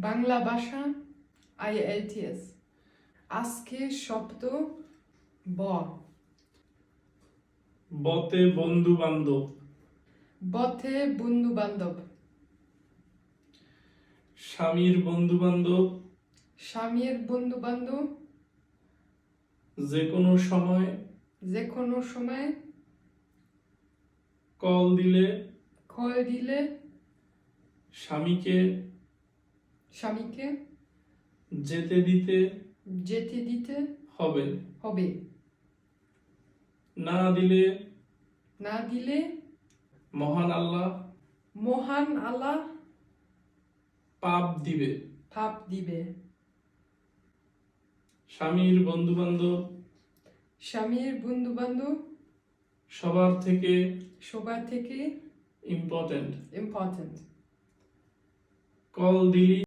বাংলা ভাষা IELTS আজকে শব্দ ব বতে বন্ধু বান্ধব বথে বন্ধু বান্ধব স্বামীর বন্ধু বান্ধব স্বামীর বন্ধু বান্ধব যে কোনো সময় যে কোনো সময় কল দিলে স্বামীকে যেতে দিতে হবে হবে না দিলে মহান আল্লাহ পাপ দিবে স্বামীর বন্ধু বান্ধব সবার থেকে ইম্পর্টেন্ট কল দিলি